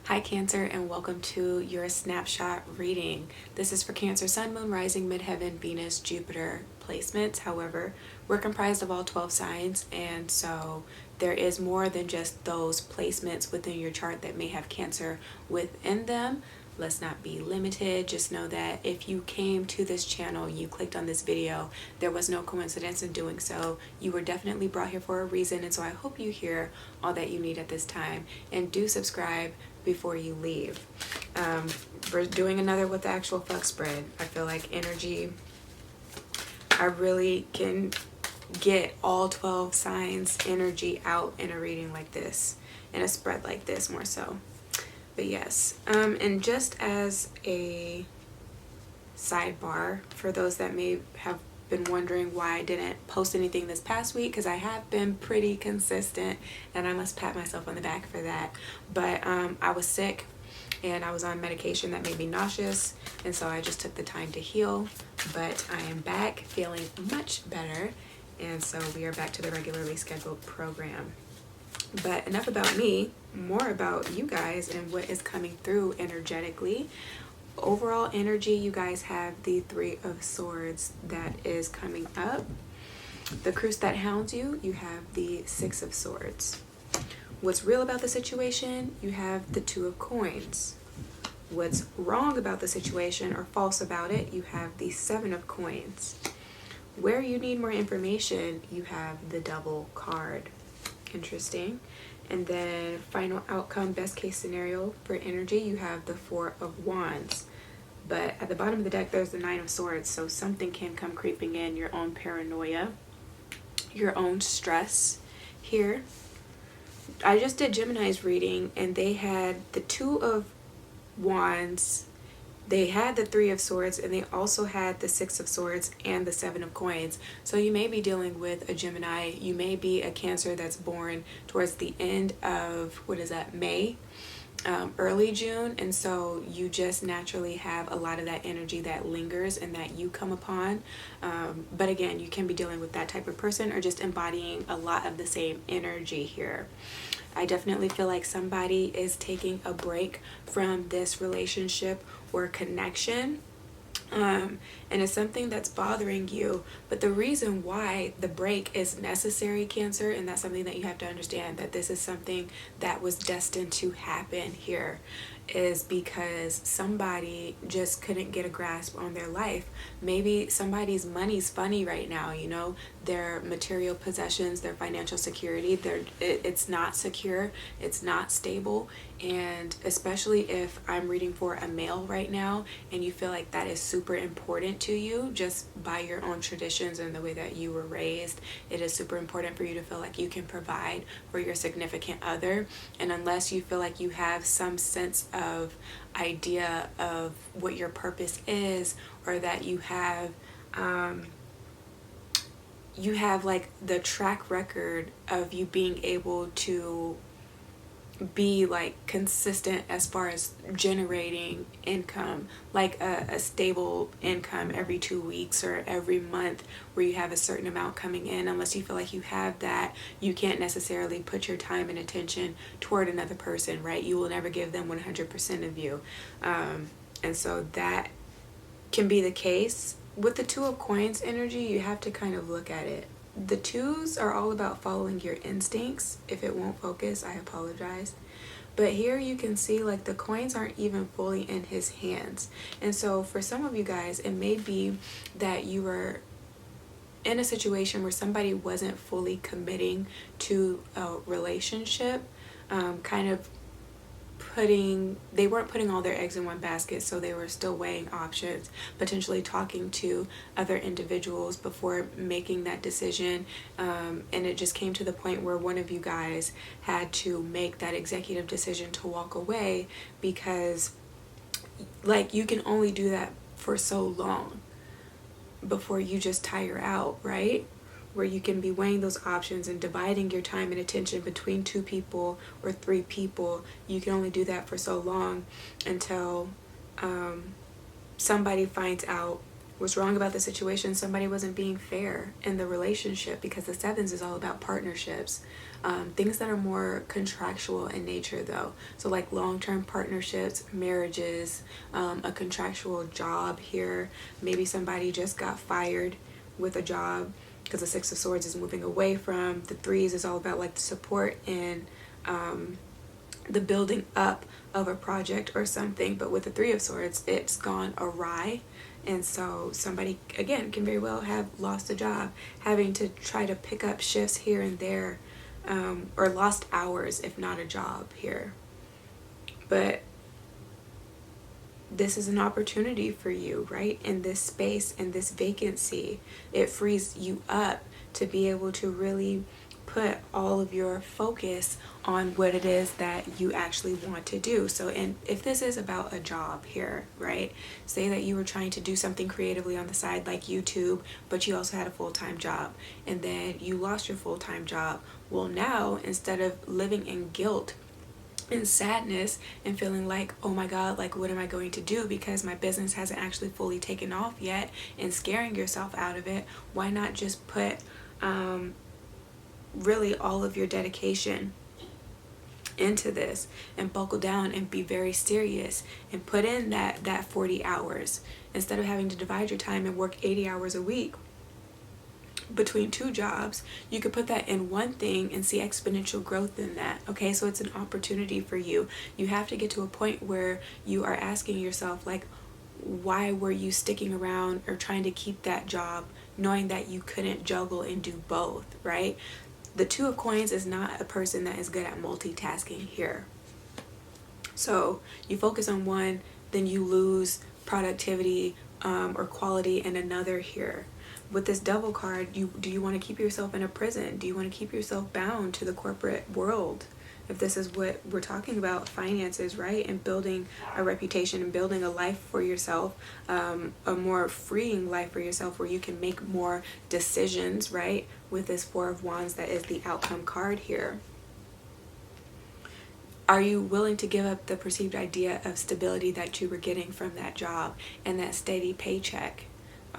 Hi Cancer, and welcome to your snapshot reading. This is for Cancer, Sun, Moon, Rising, Midheaven, Venus, Jupiter placements. However, we're comprised of all 12 signs, and so there is more than just those placements within your chart that may have Cancer within them. Let's not be limited. Just know that if you came to this channel, you clicked on this video, there was no coincidence in doing so. You were definitely brought here for a reason, and so I hope you hear all that you need at this time. And do subscribe before you leave. We're doing another What the Actual Fuck spread. I feel like energy, I really can get all 12 signs energy out in a reading like this, in a spread like this more so. But yes, and just as a sidebar for those that may have been wondering why I didn't post anything this past week, because I have been pretty consistent and I must pat myself on the back for that. But I was sick and I was on medication that made me nauseous, and so I just took the time to heal. But I am back feeling much better, and so we are back to the regularly scheduled program. But enough about me, more about you guys and what is coming through energetically. Overall energy, you guys have the Three of Swords that is coming up. The Cruise that hounds you, you have the Six of Swords. What's real about the situation, you have the Two of Coins. What's wrong about the situation or false about it, you have the Seven of Coins. Where you need more information, you have the Devil card. Interesting. And then final outcome, best case scenario for energy, you have the Four of Wands. But at the bottom of the deck, there's the Nine of Swords. So something can come creeping in, your own paranoia, your own stress here. I just did Gemini's reading and they had the Two of Wands, they had the Three of Swords, and they also had the Six of Swords and the Seven of Coins. So you may be dealing with a Gemini. You may be a Cancer that's born towards the end of, what is that, May, early June. And so you just naturally have a lot of that energy that lingers and that you come upon. But again, you can be dealing with that type of person or just embodying a lot of the same energy here. I definitely feel like somebody is taking a break from this relationship or connection, and it's something that's bothering you. But the reason why the break is necessary, Cancer, and that's something that you have to understand, that this is something that was destined to happen here, is because somebody just couldn't get a grasp on their life. Maybe somebody's money's funny right now, you know, their material possessions, their financial security, it's not secure, it's not stable. And especially if I'm reading for a male right now and you feel like that is super important to you just by your own traditions and the way that you were raised, it is super important for you to feel like you can provide for your significant other. And unless you feel like you have some sense of idea of what your purpose is, or that you have like the track record of you being able to be like consistent as far as generating income, like a stable income every 2 weeks or every month where you have a certain amount coming in, unless you feel like you have that, you can't necessarily put your time and attention toward another person, right? You will never give them 100% of you. And so that can be the case. With the Two of Coins energy, you have to kind of look at it. The twos are all about following your instincts. If it won't focus, I apologize. But here you can see like the coins aren't even fully in his hands. And so for some of you guys, it may be that you were in a situation where somebody wasn't fully committing to a relationship, kind of they weren't putting all their eggs in one basket, so they were still weighing options, potentially talking to other individuals before making that decision, and it just came to the point where one of you guys had to make that executive decision to walk away, because like you can only do that for so long before you just tire out, right? Where you can be weighing those options and dividing your time and attention between 2 people or 3 people. You can only do that for so long until somebody finds out What's wrong about the situation? Somebody wasn't being fair in the relationship, because the sevens is all about partnerships. Things that are more contractual in nature though. So like long-term partnerships, marriages, a contractual job here. Maybe somebody just got fired with a job, because the Six of Swords is moving away from. The threes is all about like the support and the building up of a project or something. But with the Three of Swords, it's gone awry. And so somebody, again, can very well have lost a job, having to try to pick up shifts here and there, or lost hours, if not a job here. But this is an opportunity for you, right? In this space, in this vacancy, it frees you up to be able to really put all of your focus on what it is that you actually want to do. So, and if this is about a job here, right? Say that you were trying to do something creatively on the side like YouTube, but you also had a full-time job, and then you lost your full-time job. Well, now, instead of living in guilt and sadness and feeling like, oh my God, like what am I going to do because my business hasn't actually fully taken off yet, and scaring yourself out of it, why not just put really all of your dedication into this and buckle down and be very serious and put in that 40 hours instead of having to divide your time and work 80 hours a week between two jobs. You could put that in one thing and see exponential growth in that. Okay, so it's an opportunity for you. You have to get to a point where you are asking yourself, like, why were you sticking around or trying to keep that job knowing that you couldn't juggle and do both, right? The Two of Coins is not a person that is good at multitasking here. So you focus on one, then you lose productivity or quality in another here. With this Devil card, do you want to keep yourself in a prison? Do you want to keep yourself bound to the corporate world? If this is what we're talking about, finances, right? And building a reputation and building a life for yourself, a more freeing life for yourself where you can make more decisions, right? With this Four of Wands, that is the outcome card here. Are you willing to give up the perceived idea of stability that you were getting from that job and that steady paycheck?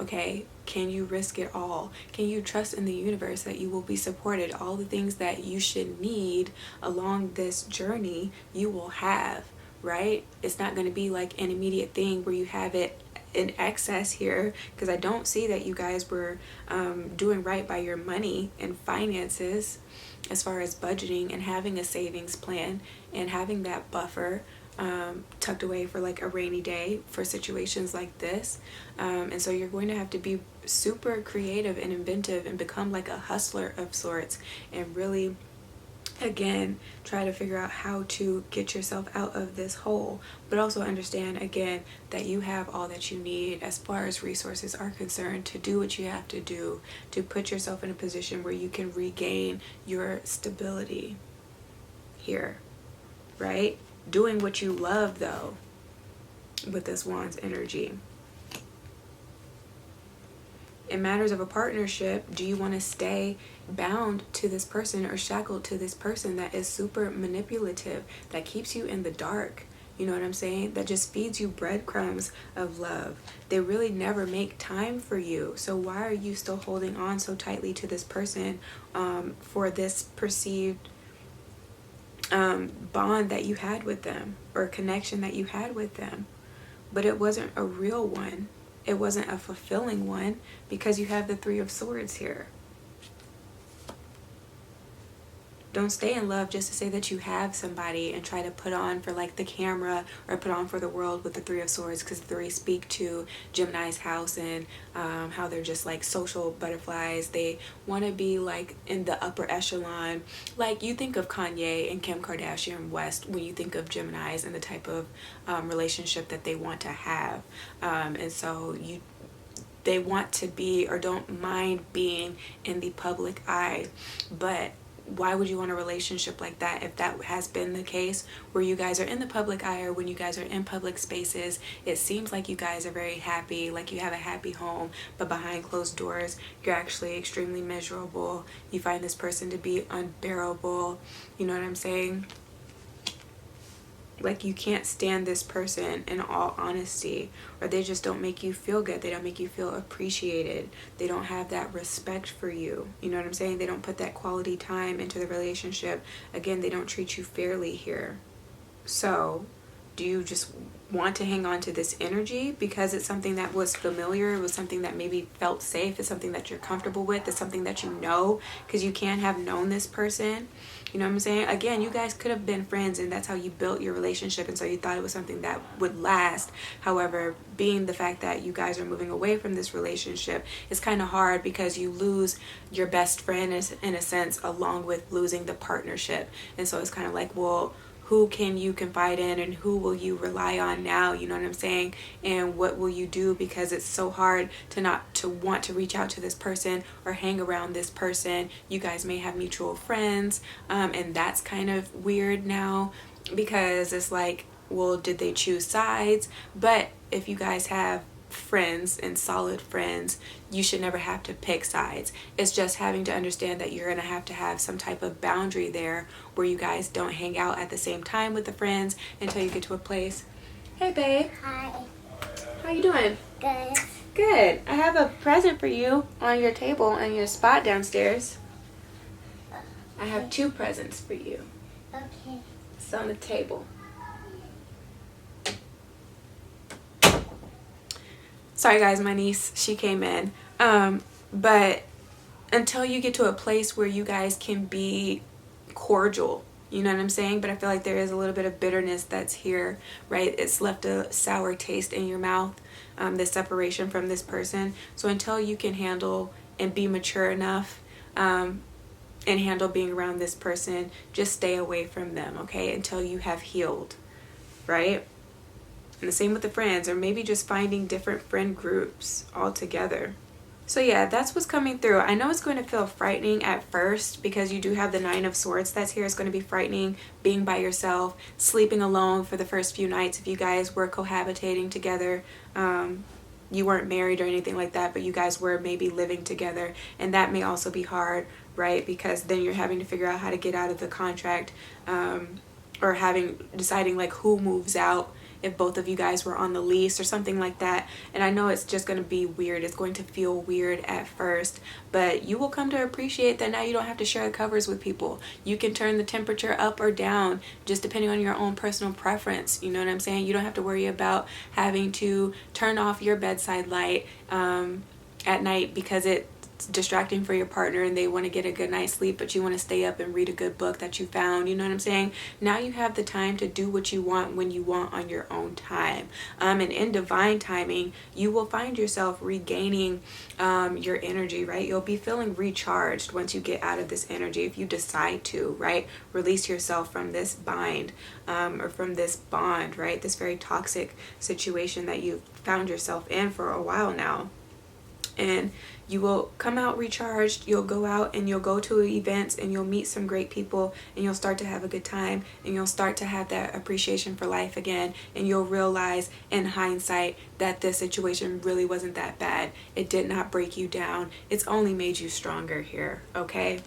Okay, can you risk it all? Can you trust in the universe that you will be supported? All the things that you should need along this journey, you will have, right? It's not going to be like an immediate thing where you have it in excess here, because I don't see that you guys were doing right by your money and finances as far as budgeting and having a savings plan and having that buffer tucked away for like a rainy day for situations like this. And so you're going to have to be super creative and inventive and become like a hustler of sorts and really, again, try to figure out how to get yourself out of this hole, but also understand, again, that you have all that you need as far as resources are concerned to do what you have to do to put yourself in a position where you can regain your stability here, right? Doing what you love, though, with this Wands energy. In matters of a partnership, do you want to stay bound to this person or shackled to this person that is super manipulative, that keeps you in the dark? You know what I'm saying? That just feeds you breadcrumbs of love. They really never make time for you. So why are you still holding on so tightly to this person for this perceived bond that you had with them or connection that you had with them? But it wasn't a real one. It wasn't a fulfilling one, because you have the Three of Swords here. Don't stay in love just to say that you have somebody and try to put on for like the camera or put on for the world with the Three of Swords, because the three speak to Gemini's house and how they're just like social butterflies. They want to be like in the upper echelon. Like you think of Kanye and Kim Kardashian West when you think of Geminis and the type of relationship that they want to have. And so they want to be or don't mind being in the public eye. But why would you want a relationship like that if that has been the case where you guys are in the public eye, or when you guys are in public spaces, it seems like you guys are very happy, like you have a happy home, but behind closed doors, you're actually extremely miserable. You find this person to be unbearable. You know what I'm saying? like you can't stand this person in all honesty, or they just don't make you feel good. They don't make you feel appreciated. They don't have that respect for you. You know what I'm saying? They don't put that quality time into the relationship. Again, they don't treat you fairly here. So do you just want to hang on to this energy because it's something that was familiar, it was something that maybe felt safe, it's something that you're comfortable with, it's something that you know, because you can't have known this person? You know what I'm saying? Again, you guys could have been friends and that's how you built your relationship, and so you thought it was something that would last. However, being the fact that you guys are moving away from this relationship, it's kind of hard because you lose your best friend in a sense, along with losing the partnership. And so it's kind of like, well, who can you confide in and who will you rely on now? You know what I'm saying? And what will you do, because it's so hard to not to want to reach out to this person or hang around this person. You guys may have mutual friends, and that's kind of weird now, because it's like, well, did they choose sides? But if you guys have friends and solid friends, you should never have to pick sides. It's just having to understand that you're going to have some type of boundary there, where you guys don't hang out at the same time with the friends until you get to a place. Hey babe. Hi. How you doing? Good. Good. I have a present for you on your table on your spot downstairs. I have 2 presents for you. Okay. It's on the table. Sorry guys, my niece, she came in. But until you get to a place where you guys can be cordial, you know what I'm saying? But I feel like there is a little bit of bitterness that's here, right? It's left a sour taste in your mouth, this separation from this person. So until you can handle and be mature enough, and handle being around this person, just stay away from them, okay? Until you have healed, right? And the same with the friends, or maybe just finding different friend groups altogether. So yeah, that's what's coming through. I know it's going to feel frightening at first because you do have the 9 of Swords that's here. It's going to be frightening being by yourself, sleeping alone for the first few nights. If you guys were cohabitating together, you weren't married or anything like that, but you guys were maybe living together, and that may also be hard, right? Because then you're having to figure out how to get out of the contract, or deciding like who moves out if both of you guys were on the lease or something like that. And I know it's just going to be weird. It's going to feel weird at first, but you will come to appreciate that now you don't have to share the covers with people. You can turn the temperature up or down just depending on your own personal preference. You know what I'm saying? You don't have to worry about having to turn off your bedside light at night because it's distracting for your partner and they want to get a good night's sleep, but you want to stay up and read a good book that you found. You know what I'm saying? Now you have the time to do what you want when you want on your own time, and in divine timing you will find yourself regaining your energy, right? You'll be feeling recharged once you get out of this energy, if you decide to, right? Release yourself from this bind, or from this bond, right? This very toxic situation that you've found yourself in for a while now. And you will come out recharged. You'll go out and you'll go to events and you'll meet some great people and you'll start to have a good time and you'll start to have that appreciation for life again, and you'll realize in hindsight that this situation really wasn't that bad. It did not break you down. It's only made you stronger here, okay?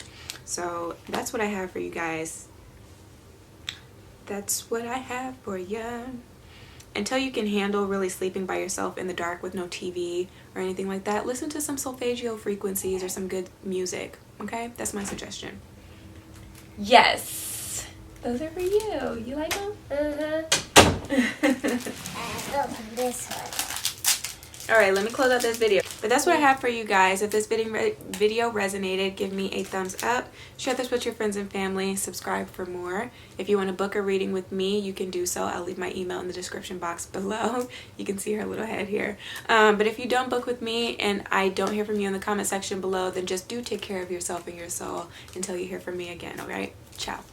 So that's what I have for you guys. That's what I have for you. Until you can handle really sleeping by yourself in the dark with no TV or anything like that, listen to some solfeggio frequencies or some good music, okay? That's my suggestion. Yes! Those are for you. You like them? I open this one. Alright, let me close out this video. But that's what I have for you guys. If this video resonated, give me a thumbs up. Share this with your friends and family. Subscribe for more. If you want to book a reading with me, you can do so. I'll leave my email in the description box below. You can see her little head here. But if you don't book with me and I don't hear from you in the comment section below, then just do take care of yourself and your soul until you hear from me again, alright? Ciao.